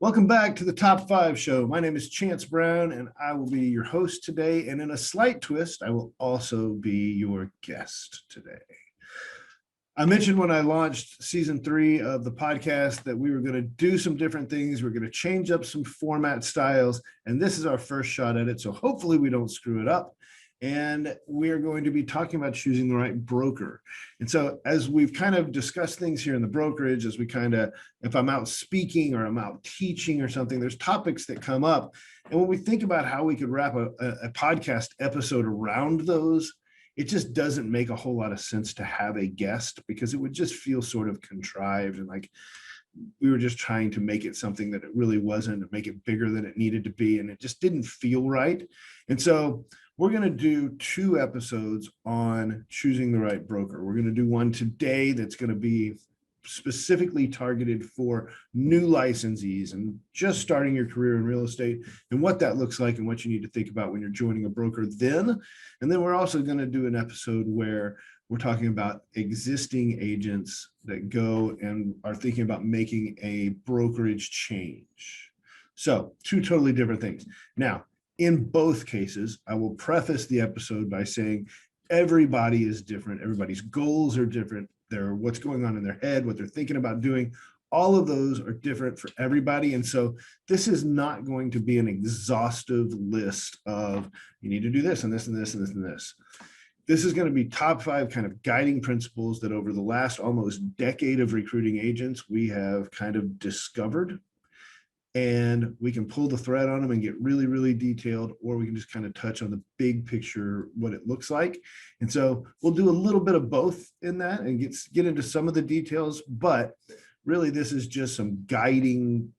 Welcome back to the Top 5 Show. My name is Chance Brown, and I will be your host today. And in a slight twist, I will also be your guest today. I mentioned when I launched season 3 of the podcast that we were going to do some different things. We're going to change up some format styles, and this is our first shot at it. So hopefully we don't screw it up. And we're going to be talking about choosing the right broker. And so as we've kind of discussed things here in the brokerage, as we kind of, if I'm out speaking or I'm out teaching or something, there's topics that come up. And when we think about how we could wrap a podcast episode around those, it just doesn't make a whole lot of sense to have a guest because it would just feel sort of contrived and like we were just trying to make it something that it really wasn't, make it bigger than it needed to be. And it just didn't feel right. And so we're going to do 2 episodes on choosing the right broker. We're going to do one today that's going to be specifically targeted for new licensees and just starting your career in real estate and what that looks like and what you need to think about when you're joining a broker then. And then we're also going to do an episode where we're talking about existing agents that go and are thinking about making a brokerage change. So 2 totally different things. Now, in both cases, I will preface the episode by saying everybody is different. Everybody's goals are different. What's going on in their head, what they're thinking about doing, all of those are different for everybody. And so this is not going to be an exhaustive list of you need to do this and this and this and this and this. This is going to be top 5 kind of guiding principles that over the last almost decade of recruiting agents, we have kind of discovered. And we can pull the thread on them and get really, really detailed, or we can just kind of touch on the big picture, what it looks like. And so we'll do a little bit of both in that and get into some of the details, but really this is just some guiding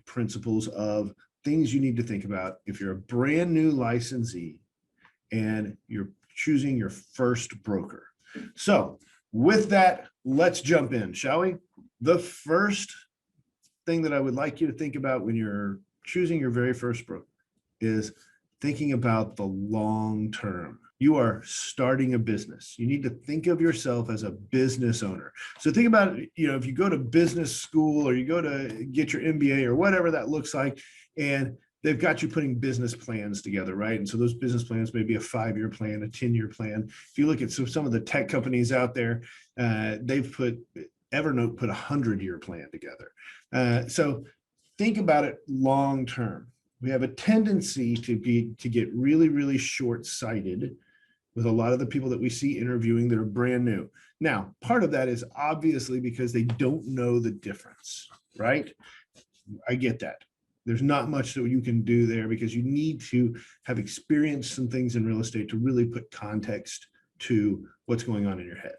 principles of things you need to think about if you're a brand new licensee and you're choosing your first broker. So with that, let's jump in, shall we? The first thing that I would like you to think about when you're choosing your very first broker is thinking about the long term. You are starting a business. You need to think of yourself as a business owner. So think about, if you go to business school or you go to get your MBA or whatever that looks like, and they've got you putting business plans together, right? And so those business plans may be a 5-year plan, a 10-year plan. If you look at some of the tech companies out there, Evernote put a 100-year plan together. So think about it long term. We have a tendency to get really, really short-sighted with a lot of the people that we see interviewing that are brand new. Now, part of that is obviously because they don't know the difference, right? I get that. There's not much that you can do there because you need to have experienced some things in real estate to really put context to what's going on in your head.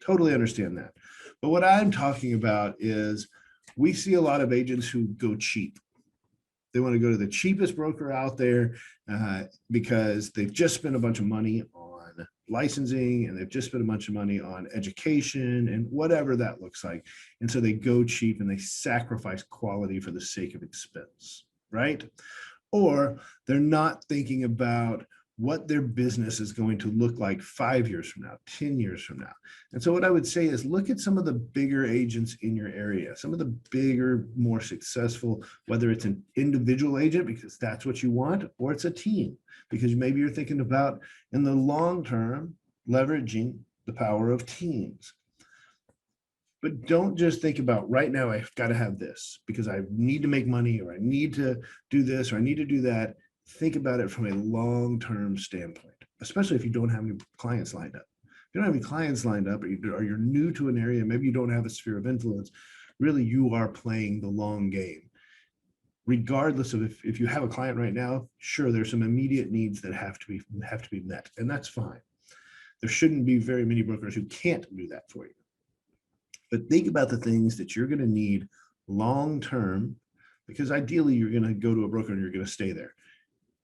Totally understand that. But what I'm talking about is we see a lot of agents who go cheap. They want to go to the cheapest broker out there because they've just spent a bunch of money on licensing and they've just spent a bunch of money on education and whatever that looks like. And so they go cheap and they sacrifice quality for the sake of expense, right? Or they're not thinking about what their business is going to look like 5 years from now, 10 years from now. And so what I would say is look at some of the bigger agents in your area, some of the bigger, more successful, whether it's an individual agent because that's what you want, or it's a team because maybe you're thinking about in the long term, leveraging the power of teams. But don't just think about right now, I've got to have this because I need to make money or I need to do this or I need to do that. Think about it from a long-term standpoint, especially if you don't have any clients lined up. If you don't have any clients lined up or you're new to an area, maybe you don't have a sphere of influence, really you are playing the long game. Regardless of if you have a client right now, sure, there's some immediate needs that have to be met, and that's fine. There shouldn't be very many brokers who can't do that for you. But think about the things that you're going to need long-term, because ideally you're going to go to a broker and you're going to stay there.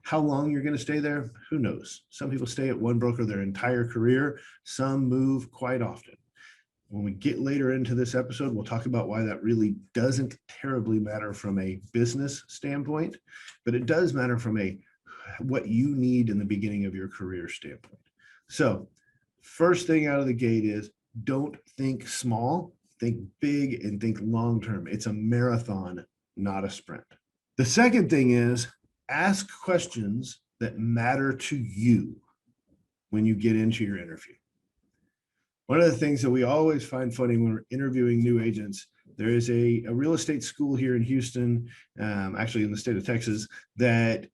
How long you're going to stay there, who knows? Some people stay at one broker their entire career. Some move quite often. When we get later into this episode, we'll talk about why that really doesn't terribly matter from a business standpoint, but it does matter from what you need in the beginning of your career standpoint. So first thing out of the gate is don't think small, think big and think long-term. It's a marathon, not a sprint. The second thing is ask questions that matter to you when you get into your interview. One of the things that we always find funny when we're interviewing new agents, there is a real estate school here in Houston, actually in the state of Texas, that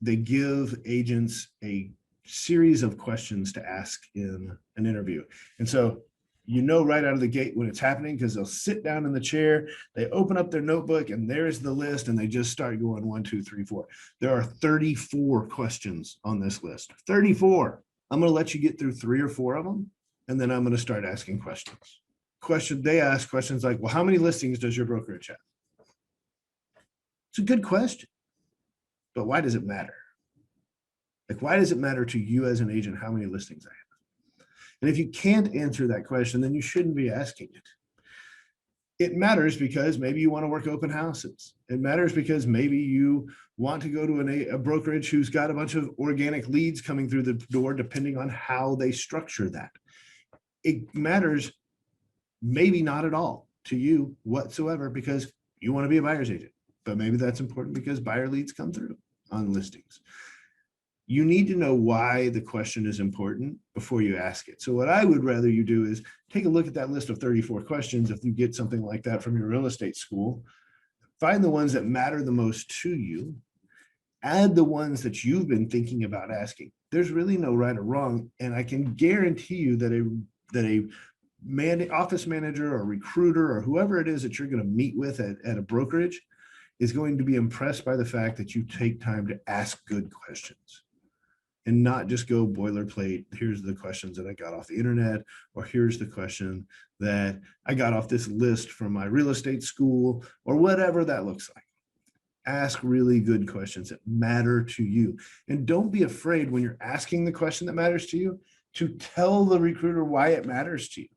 they give agents a series of questions to ask in an interview. And so you know right out of the gate when it's happening because they'll sit down in the chair, they open up their notebook, and there's the list, and they just start going 1, 2, 3, 4. There are 34 questions on this list. 34. I'm going to let you get through 3 or 4 of them, and then I'm going to start asking questions. They ask questions like, well, how many listings does your brokerage have? It's a good question, but why does it matter? Like, why does it matter to you as an agent how many listings I have? And if you can't answer that question, then you shouldn't be asking it. It matters because maybe you want to work open houses. It matters because maybe you want to go to a brokerage who's got a bunch of organic leads coming through the door, depending on how they structure that. It matters maybe not at all to you whatsoever because you want to be a buyer's agent, but maybe that's important because buyer leads come through on listings. You need to know why the question is important before you ask it. So what I would rather you do is take a look at that list of 34 questions. If you get something like that from your real estate school, find the ones that matter the most to you, add the ones that you've been thinking about asking. There's really no right or wrong. And I can guarantee you that a office manager or recruiter or whoever it is that you're going to meet with at a brokerage is going to be impressed by the fact that you take time to ask good questions and not just go boilerplate. Here's the questions that I got off the internet, or here's the question that I got off this list from my real estate school, or whatever that looks like. Ask really good questions that matter to you. And don't be afraid when you're asking the question that matters to you to tell the recruiter why it matters to you.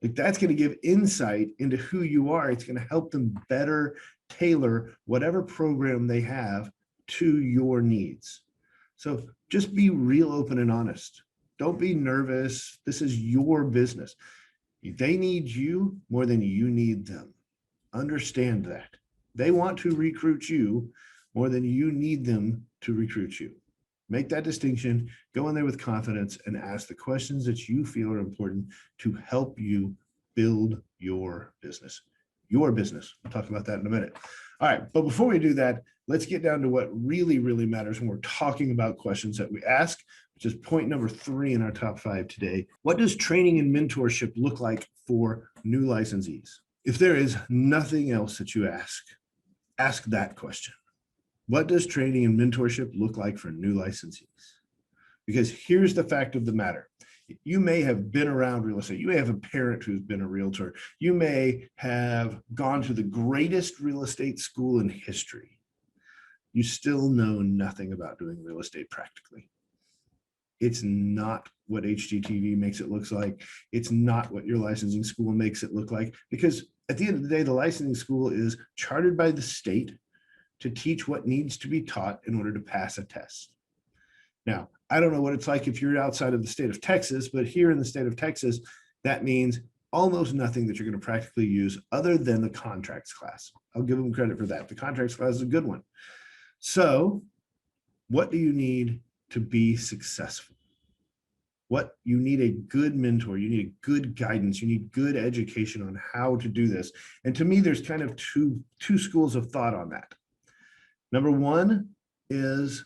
Like, that's going to give insight into who you are. It's going to help them better tailor whatever program they have to your needs. So just be real open and honest. Don't be nervous. This is your business. They need you more than you need them. Understand that. They want to recruit you more than you need them to recruit you. Make that distinction, go in there with confidence, and ask the questions that you feel are important to help you build your business. Your business. We'll talk about that in a minute. All right, but before we do that, let's get down to what really, really matters when we're talking about questions that we ask, which is point number 3 in our top 5 today. What does training and mentorship look like for new licensees? If there is nothing else that you ask that question. What does training and mentorship look like for new licensees? Because here's the fact of the matter. You may have been around real estate. You may have a parent who's been a realtor. You may have gone to the greatest real estate school in history. You still know nothing about doing real estate practically. It's not what HGTV makes it look like. It's not what your licensing school makes it look like, because at the end of the day, the licensing school is chartered by the state to teach what needs to be taught in order to pass a test. Now, I don't know what it's like if you're outside of the state of Texas, but here in the state of Texas, that means almost nothing that you're going to practically use other than the contracts class. I'll give them credit for that. The contracts class is a good one. So what do you need to be successful? You need a good mentor, you need good guidance, you need good education on how to do this. And to me, there's kind of two schools of thought on that. Number one is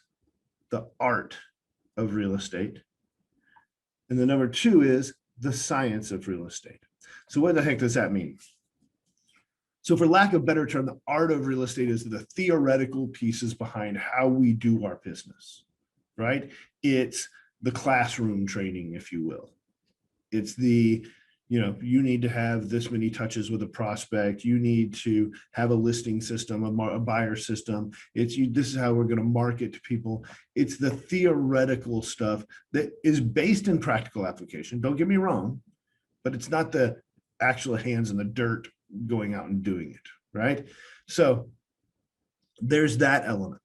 the art of real estate. And the number 2 is the science of real estate. So what the heck does that mean? So for lack of a better term, the art of real estate is the theoretical pieces behind how we do our business, right? It's the classroom training, if you will. It's you need to have this many touches with a prospect. You need to have a listing system, a buyer system. This is how we're going to market to people. It's the theoretical stuff that is based in practical application. Don't get me wrong, but it's not the actual hands in the dirt going out and doing it, right? So there's that element.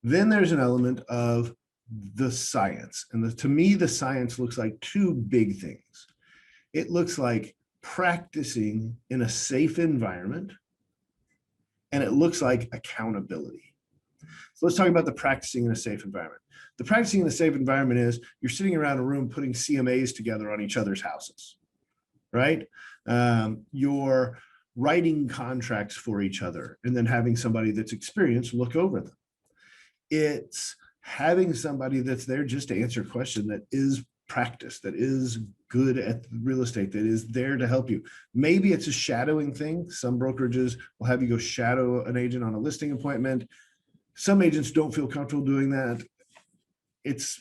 Then there's an element of the science. And to me, the science looks like 2 big things. It looks like practicing in a safe environment and it looks like accountability. So let's talk about the practicing in a safe environment. The practicing in a safe environment is you're sitting around a room putting CMAs together on each other's houses, right? You're writing contracts for each other and then having somebody that's experienced look over them. It's having somebody that's there just to answer a question that is practice, that is good at real estate, that is there to help you. Maybe it's a shadowing thing. Some brokerages will have you go shadow an agent on a listing appointment. Some agents don't feel comfortable doing that. It's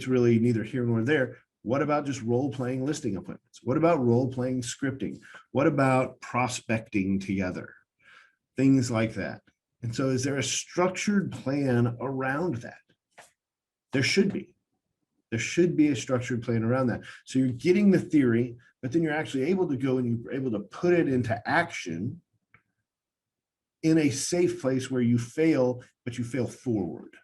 really neither here nor there. What about just role-playing listing appointments? What about role-playing scripting? What about prospecting together? Things like that. And so is there a structured plan around that? There should be. There should be a structured plan around that. So you're getting the theory, but then you're actually able to go and you're able to put it into action in a safe place where you fail, but you fail forward,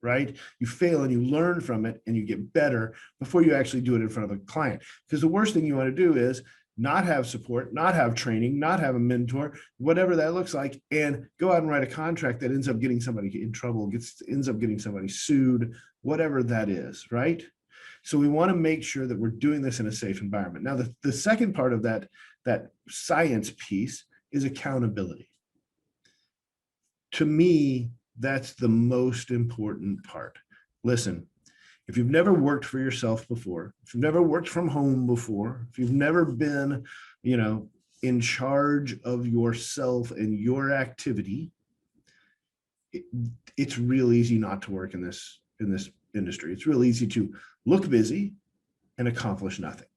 right? You fail and you learn from it and you get better before you actually do it in front of a client. Because the worst thing you want to do is not have support, not have training, not have a mentor, whatever that looks like, and go out and write a contract that ends up getting somebody in trouble, ends up getting somebody sued, whatever that is, right? So we want to make sure that we're doing this in a safe environment. Now, the second part of that science piece is accountability. To me, that's the most important part. Listen, if you've never worked for yourself before, if you've never worked from home before, if you've never been, in charge of yourself and your activity, it's real easy not to work in this industry. It's real easy to look busy and accomplish nothing.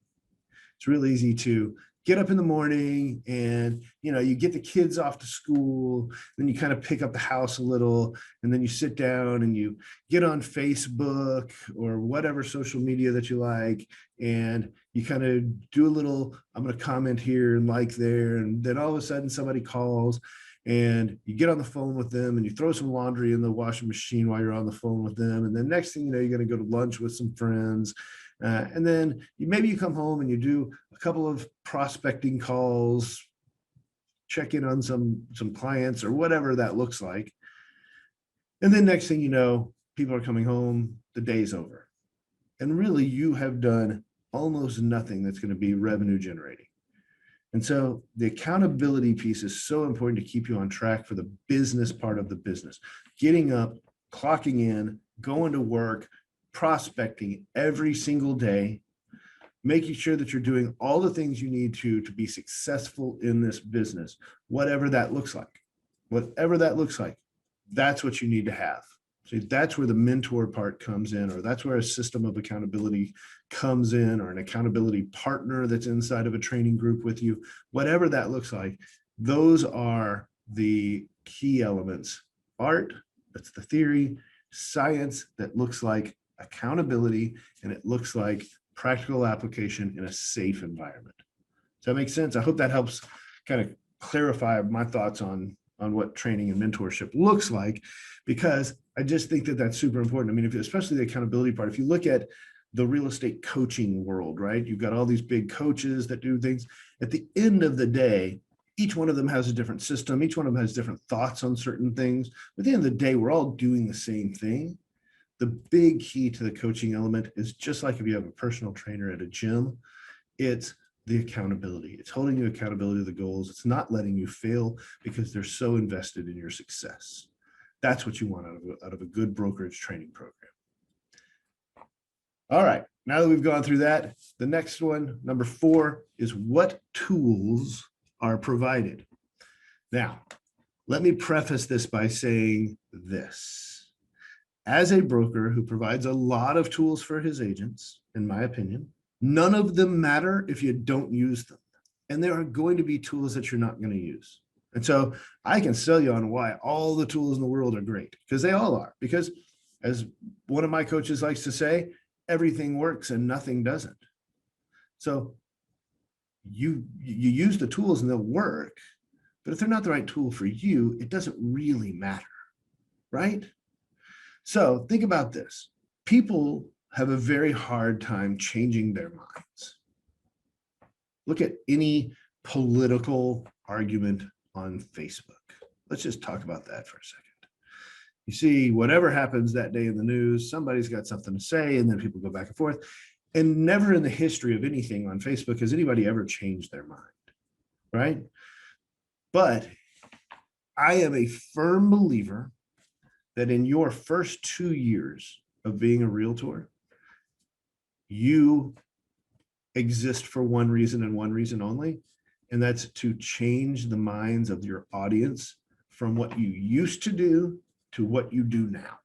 It's real easy to get up in the morning and, you get the kids off to school, then you kind of pick up the house a little, and then you sit down and you get on Facebook or whatever social media that you like, and you kind of do a little, I'm going to comment here and like there, and then all of a sudden somebody calls and you get on the phone with them and you throw some laundry in the washing machine while you're on the phone with them. And then next thing you know, you're going to go to lunch with some friends. And then maybe you come home and you do a couple of prospecting calls, check in on some clients or whatever that looks like. And then next thing you know, people are coming home, the day's over. And really you have done almost nothing that's going to be revenue generating. And so the accountability piece is so important to keep you on track for the business part of the business. Getting up, clocking in, going to work, prospecting every single day, making sure that you're doing all the things you need to be successful in this business, whatever that looks like. Whatever that looks like, that's what you need to have. So that's where the mentor part comes in, or that's where a system of accountability comes in, or an accountability partner that's inside of a training group with you, whatever that looks like. Those are the key elements. Art, that's the theory. Science, that looks like accountability, and it looks like practical application in a safe environment. Does that make sense? I hope that helps kind of clarify my thoughts on what training and mentorship looks like, because I just think that that's super important. I mean, especially the accountability part, if you look at the real estate coaching world, right? You've got all these big coaches that do things. At the end of the day, each one of them has a different system. Each one of them has different thoughts on certain things. But at the end of the day, we're all doing the same thing. The big key to the coaching element is just like if you have a personal trainer at a gym, it's the accountability. It's holding you accountability to the goals. It's not letting you fail because they're so invested in your success. That's what you want out of a good brokerage training program. All right, now that we've gone through that, the next one, number 4, is what tools are provided. Now, let me preface this by saying this. As a broker who provides a lot of tools for his agents, in my opinion, none of them matter if you don't use them. And there are going to be tools that you're not going to use. And so I can sell you on why all the tools in the world are great, because they all are. Because as one of my coaches likes to say, everything works and nothing doesn't. So you use the tools and they'll work, but if they're not the right tool for you, it doesn't really matter, right? So think about this. People have a very hard time changing their minds. Look at any political argument on Facebook. Let's just talk about that for a second. You see, whatever happens that day in the news, somebody's got something to say, and then people go back and forth. And never in the history of anything on Facebook has anybody ever changed their mind, right? But I am a firm believer that in your first 2 years of being a realtor, you exist for one reason and one reason only, and that's to change the minds of your audience from what you used to do to what you do now.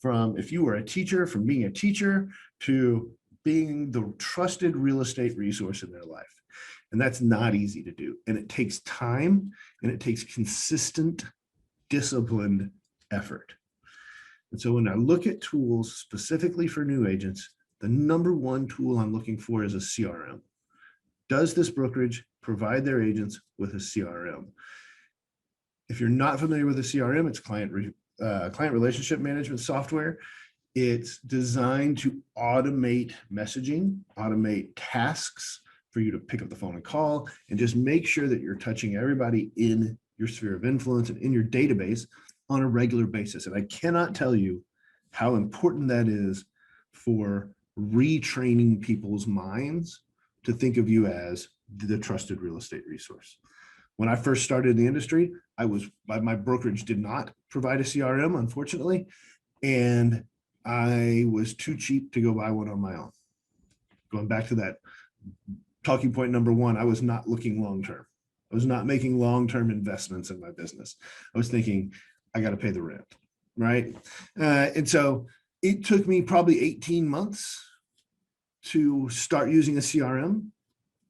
From if you were a teacher, from being a teacher to being the trusted real estate resource in their life. And that's not easy to do. And it takes time and it takes consistent, disciplined effort. And so when I look at tools specifically for new agents, the number one tool I'm looking for is a CRM. Does this brokerage provide their agents with a CRM? If you're not familiar with a CRM, it's client relationship management software. It's designed to automate messaging, automate tasks for you to pick up the phone and call, and just make sure that you're touching everybody in your sphere of influence and in your database on a regular basis. And I cannot tell you how important that is for retraining people's minds to think of you as the trusted real estate resource. When I first started in the industry, my brokerage did not provide a CRM, unfortunately, and I was too cheap to go buy one on my own. Going back to that talking point number one, I was not looking long-term. I was not making long-term investments in my business. I was thinking, I got to pay the rent, right? And so it took me probably 18 months to start using a CRM,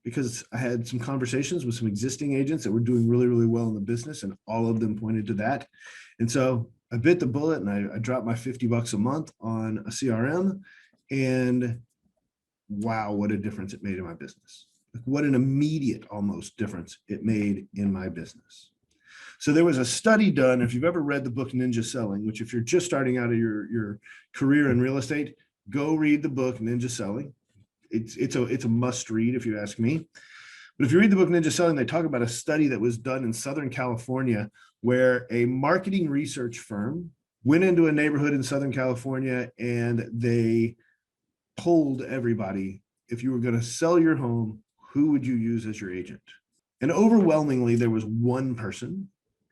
because I had some conversations with some existing agents that were doing really, really well in the business, and all of them pointed to that. And so I bit the bullet and I dropped my $50 a month on a CRM, and wow, what a difference it made in my business. Like, what an immediate almost difference it made in my business. So there was a study done, if you've ever read the book Ninja Selling, which if you're just starting out of your career in real estate, go read the book Ninja Selling. It's a must read if you ask me. But if you read the book Ninja Selling, they talk about a study that was done in Southern California where a marketing research firm went into a neighborhood in Southern California and they polled everybody, if you were going to sell your home, who would you use as your agent? And overwhelmingly, there was one person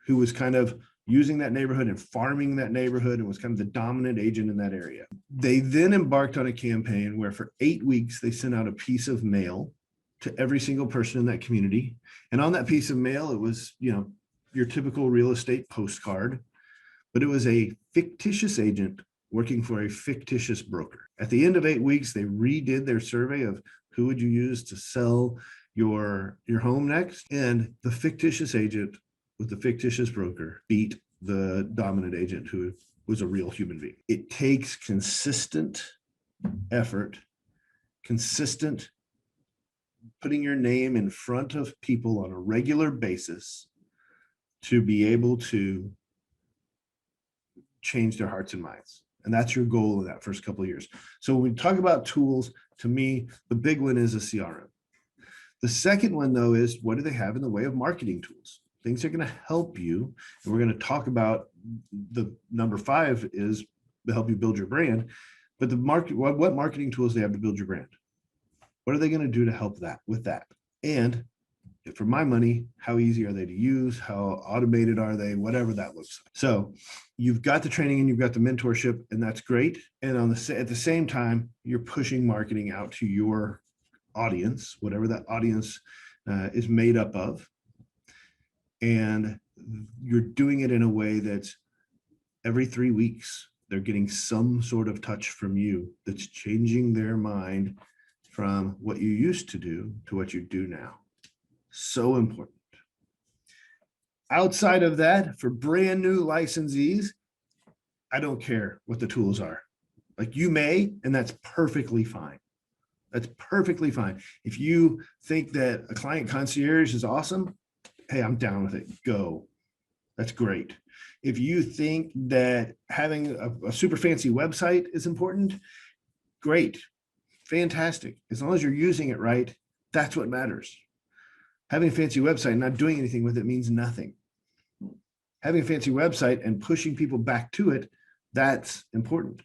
who was kind of using that neighborhood and farming that neighborhood and was kind of the dominant agent in that area. They then embarked on a campaign where for 8 weeks, they sent out a piece of mail to every single person in that community. And on that piece of mail, it was, your typical real estate postcard, but it was a fictitious agent working for a fictitious broker. At the end of 8 weeks, they redid their survey of who would you use to sell your home next. And the fictitious agent with the fictitious broker beat the dominant agent who was a real human being. It takes consistent effort, consistent putting your name in front of people on a regular basis to be able to change their hearts and minds. And that's your goal in that first couple of years. So when we talk about tools, to me, the big one is a CRM. The second one, though, is what do they have in the way of marketing tools? Things that are going to help you. And we're going to talk about the number 5 is to help you build your brand. But what marketing tools do they have to build your brand? What are they going to do to help that with that? And for my money, how easy are they to use? How automated are they? Whatever that looks like. So you've got the training and you've got the mentorship, and that's great. And at the same time, you're pushing marketing out to your audience, whatever that audience is made up of. And you're doing it in a way that's every 3 weeks, they're getting some sort of touch from you that's changing their mind from what you used to do to what you do now. So important. Outside of that, for brand new licensees, I don't care what the tools are. Like, you may, and that's perfectly fine. That's perfectly fine. If you think that a client concierge is awesome, hey, I'm down with it. Go. That's great. If you think that having a super fancy website is important, great. Fantastic. As long as you're using it right, that's what matters. Having a fancy website and not doing anything with it means nothing. having a fancy website and pushing people back to it, that's important.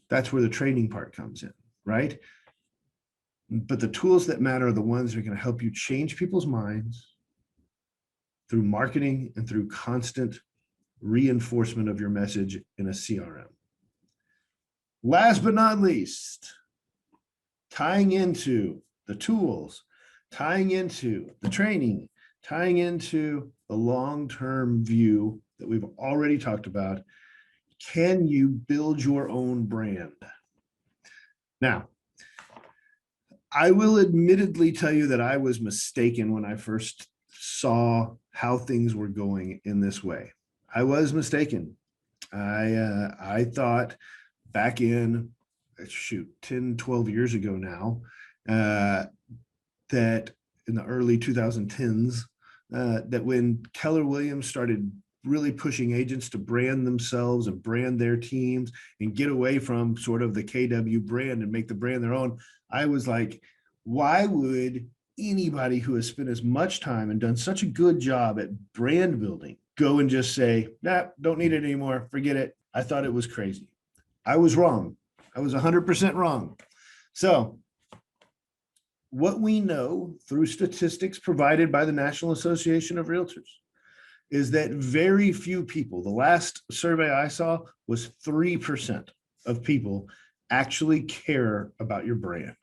That's where the training part comes in, right? But the tools that matter are the ones that are going to help you change people's minds through marketing and through constant reinforcement of your message in a CRM. Last but not least, tying into the tools, tying into the training, tying into the long-term view that we've already talked about, can you build your own brand? Now, I will admittedly tell you that I was mistaken when I first saw how things were going in this way. I was mistaken. I thought back in, 10, 12 years ago now, that in the early 2010s, that when Keller Williams started really pushing agents to brand themselves and brand their teams and get away from sort of the KW brand and make the brand their own, I was like, why would anybody who has spent as much time and done such a good job at brand building go and just say, nah, don't need it anymore, forget it? I thought it was crazy. I was wrong. I was 100% wrong. So what we know through statistics provided by the National Association of Realtors is that very few people, the last survey I saw was 3% of people actually care about your brand,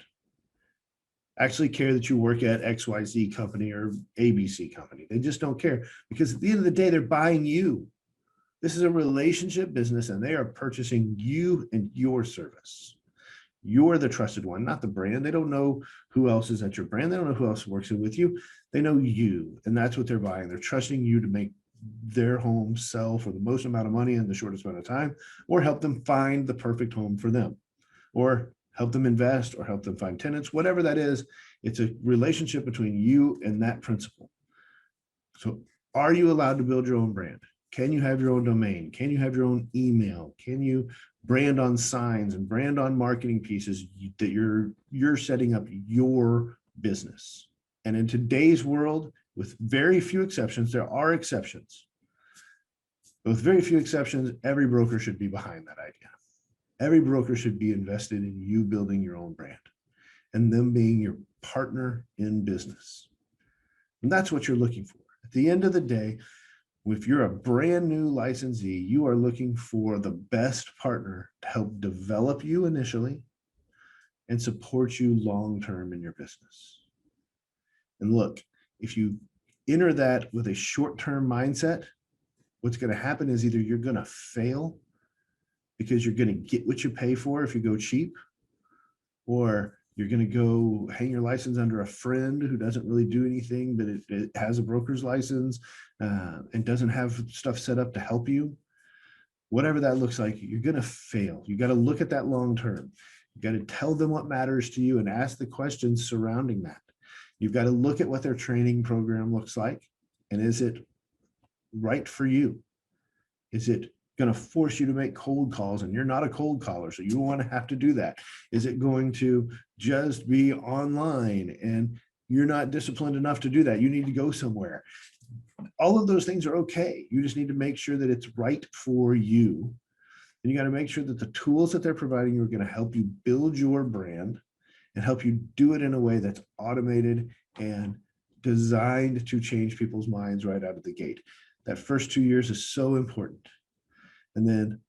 actually care that you work at XYZ company or ABC company. They just don't care, because at the end of the day, they're buying you. This is a relationship business and they are purchasing you and your service. You're the trusted one, not the brand. They don't know who else is at your brand. They don't know who else works with you. They know you, and that's what they're buying. They're trusting you to make their home sell for the most amount of money in the shortest amount of time, or help them find the perfect home for them, or help them invest, or help them find tenants, whatever that is. It's a relationship between you and that principal. So are you allowed to build your own brand? Can you have your own domain? Can you have your own email? Can you brand on signs and brand on marketing pieces that you're setting up your business? And in today's world, with very few exceptions, there are exceptions. But with very few exceptions, every broker should be behind that idea. Every broker should be invested in you building your own brand and them being your partner in business. And that's what you're looking for. At the end of the day, if you're a brand new licensee, you are looking for the best partner to help develop you initially and support you long-term in your business. And look, if you enter that with a short-term mindset, what's going to happen is either you're going to fail because you're going to get what you pay for if you go cheap, or you're going to go hang your license under a friend who doesn't really do anything, but it has a broker's license and doesn't have stuff set up to help you. Whatever that looks like, you're going to fail. You got to look at that long term. You got to tell them what matters to you and ask the questions surrounding that. You've got to look at what their training program looks like, and is it right for you? Is it going to force you to make cold calls and you're not a cold caller, so you don't want to have to do that? Is it going to just be online and you're not disciplined enough to do that? You need to go somewhere. All of those things are okay. You just need to make sure that it's right for you. And you got to make sure that the tools that they're providing you are going to help you build your brand and help you do it in a way that's automated and designed to change people's minds right out of the gate. That first 2 years is so important. And then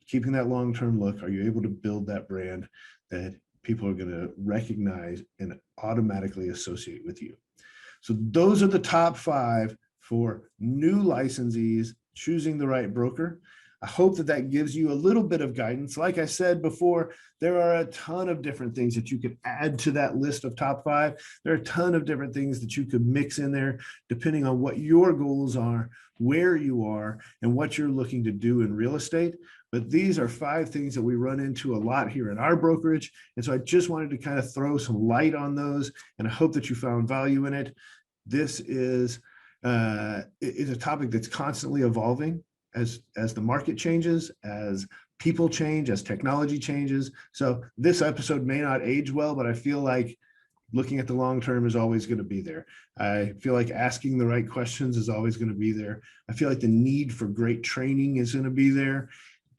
keeping that long-term look, are you able to build that brand that people are going to recognize and automatically associate with you? So those are the top 5 for new licensees choosing the right broker. I hope that that gives you a little bit of guidance. Like I said before, there are a ton of different things that you could add to that list of top 5. There are a ton of different things that you could mix in there, depending on what your goals are, where you are, and what you're looking to do in real estate. But these are 5 things that we run into a lot here in our brokerage. And so I just wanted to kind of throw some light on those, and I hope that you found value in it. This is a topic that's constantly evolving as the market changes, as people change, as technology changes. So this episode may not age well, but I feel like looking at the long term is always going to be there. I feel like asking the right questions is always going to be there. I feel like the need for great training is going to be there.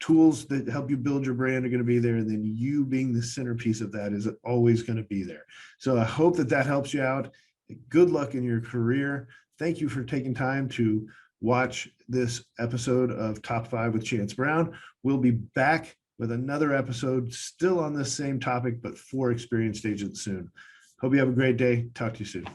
Tools that help you build your brand are going to be there. And then you being the centerpiece of that is always going to be there. So I hope that that helps you out. Good luck in your career. Thank you for taking time to watch this episode of Top 5 with Chance Brown. We'll be back with another episode still on this same topic, but for experienced agents soon. Hope you have a great day. Talk to you soon.